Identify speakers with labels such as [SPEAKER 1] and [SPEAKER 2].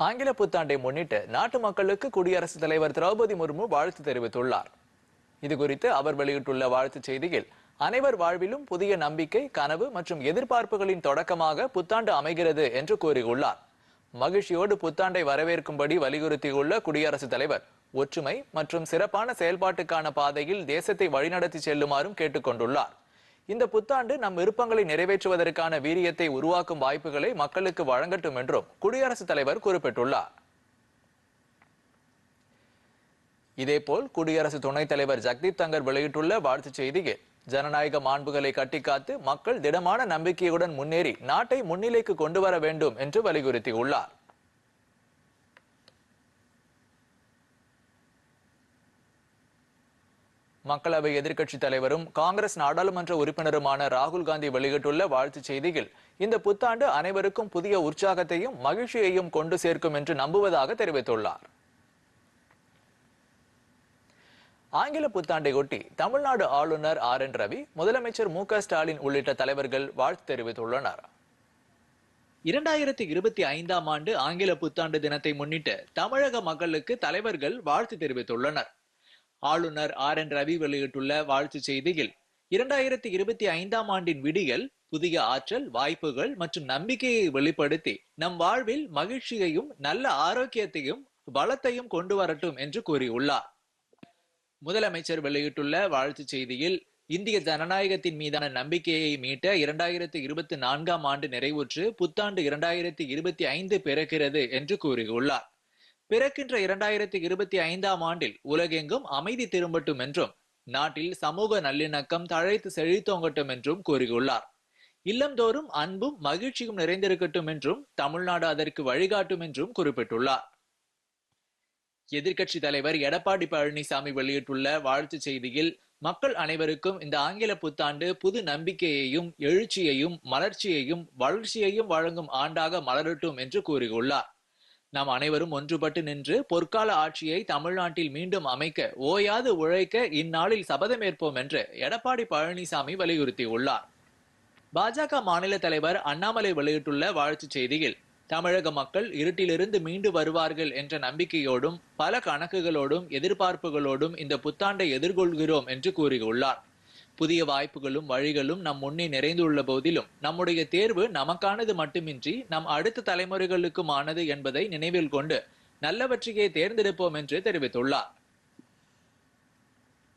[SPEAKER 1] ஆங்கில புத்தாண்டை முன்னிட்டு நாட்டு மக்களுக்கு குடியரசுத் தலைவர் திரௌபதி முர்மு வாழ்த்து தெரிவித்துள்ளார். இதுகுறித்து அவர் வெளியிட்டுள்ள வாழ்த்துச் செய்தியில், அனைவர் வாழ்விலும் புதிய நம்பிக்கை, கனவு மற்றும் எதிர்பார்ப்புகளின் தொடக்கமாக புத்தாண்டு அமைகிறது என்று கூறியுள்ளார். மகிழ்ச்சியோடு புத்தாண்டை வரவேற்கும்படி வலியுறுத்தியுள்ள குடியரசுத் தலைவர், ஒற்றுமை மற்றும் சிறப்பான செயல்பாட்டுக்கான பாதையில் தேசத்தை வழிநடத்தி செல்லுமாறும் கேட்டுக் கொண்டுள்ளார். இந்த புத்தாண்டு நம் விருப்பங்களை நிறைவேற்றுவதற்கான வீரியத்தை உருவாக்கும் வாய்ப்புகளை மக்களுக்கு வழங்கட்டும் என்றும் குடியரசுத் தலைவர் குறிப்பிட்டுள்ளார். இதேபோல் குடியரசு துணைத் தலைவர் ஜக்தீப் தங்கர் வெளியிட்டுள்ள வாழ்த்துச் செய்தியில், ஜனநாயக மாண்புகளை கட்டிக்காத்து மக்கள் திடமான நம்பிக்கையுடன் முன்னேறி நாட்டை முன்னிலைக்கு கொண்டு வர வேண்டும் என்று வலியுறுத்தியுள்ளார். மக்களவை எதிர்க்கட்சித் தலைவரும் காங்கிரஸ் நாடாளுமன்ற உறுப்பினருமான ராகுல் காந்தி வெளியிட்டுள்ள வாழ்த்துச் செய்தியில், இந்த புத்தாண்டு அனைவருக்கும் புதிய உற்சாகத்தையும் மகிழ்ச்சியையும் கொண்டு சேர்க்கும் என்று நம்புவதாக தெரிவித்துள்ளார். ஆங்கில புத்தாண்டையொட்டி தமிழ்நாடு ஆளுநர் RN ரவி, முதலமைச்சர் MK ஸ்டாலின் உள்ளிட்ட தலைவர்கள் வாழ்த்து தெரிவித்துள்ளனர். 2025ஆம் ஆண்டு ஆங்கில புத்தாண்டு தினத்தை முன்னிட்டு தமிழக மக்களுக்கு தலைவர்கள் வாழ்த்து தெரிவித்துள்ளனர். ஆளுநர் RN ரவி வெளியிட்டுள்ள வாழ்த்துச் செய்தியில், 2025ஆம் ஆண்டின் விடியல் புதிய ஆற்றல், வாய்ப்புகள் மற்றும் நம்பிக்கையை வெளிப்படுத்தி நம் வாழ்வில் மகிழ்ச்சியையும் நல்ல ஆரோக்கியத்தையும் பலத்தையும் கொண்டு வரட்டும் என்று கூறியுள்ளார். முதலமைச்சர் வெளியிட்டுள்ள வாழ்த்துச் செய்தியில், இந்திய ஜனநாயகத்தின் மீதான நம்பிக்கையை மீட்ட 2024ஆம் ஆண்டு நிறைவுற்று புத்தாண்டு 2025 பிறக்கிறது என்று கூறியுள்ளார். பிறக்கின்ற 2025ஆம் ஆண்டில் உலகெங்கும் அமைதி திரும்பட்டும் என்றும், நாட்டில் சமூக நல்லிணக்கம் தழைத்து செழித்தோங்கட்டும் என்றும் கூறியுள்ளார். இல்லந்தோறும் அன்பும் மகிழ்ச்சியும் நிறைந்திருக்கட்டும் என்றும், தமிழ்நாடு அதற்கு வழிகாட்டும் என்றும் குறிப்பிட்டுள்ளார். எதிர்க்கட்சி தலைவர் எடப்பாடி பழனிசாமி வெளியிட்டுள்ள வாழ்த்துச் செய்தியில், மக்கள் அனைவருக்கும் இந்த ஆங்கில புத்தாண்டு புது நம்பிக்கையையும் எழுச்சியையும் மலர்ச்சியையும் வளர்ச்சியையும் வழங்கும் ஆண்டாக மலரட்டும் என்று கூறியுள்ளார். நாம் அனைவரும் ஒன்றுபட்டு நின்று பொற்கால ஆட்சியை தமிழ்நாட்டில் மீண்டும் அமைக்க ஓயாது உழைக்க இந்நாளில் சபதமேற்போம் என்று எடப்பாடி பழனிசாமி வலியுறுத்தியுள்ளார். பாஜக மாநில தலைவர் அண்ணாமலை வெளியிட்டுள்ள வாழ்த்துச் செய்தியில், தமிழக மக்கள் இருட்டிலிருந்து மீண்டு வருவார்கள் என்ற நம்பிக்கையோடும் பல கணக்குகளோடும் எதிர்பார்ப்புகளோடும் இந்த புத்தாண்டை எதிர்கொள்கிறோம் என்று கூறியுள்ளார். புதிய வாய்ப்புகளும் வழிகளும் நம் முன்னே நிறைந்துள்ள போதிலும், நம்முடைய தேர்வு நமக்கானது மட்டுமின்றி நம் அடுத்த தலைமுறைகளுக்குமானது என்பதை நினைவில் கொண்டு நல்லவற்றையே தேர்ந்தெடுப்போம் என்று தெரிவித்துள்ளார்.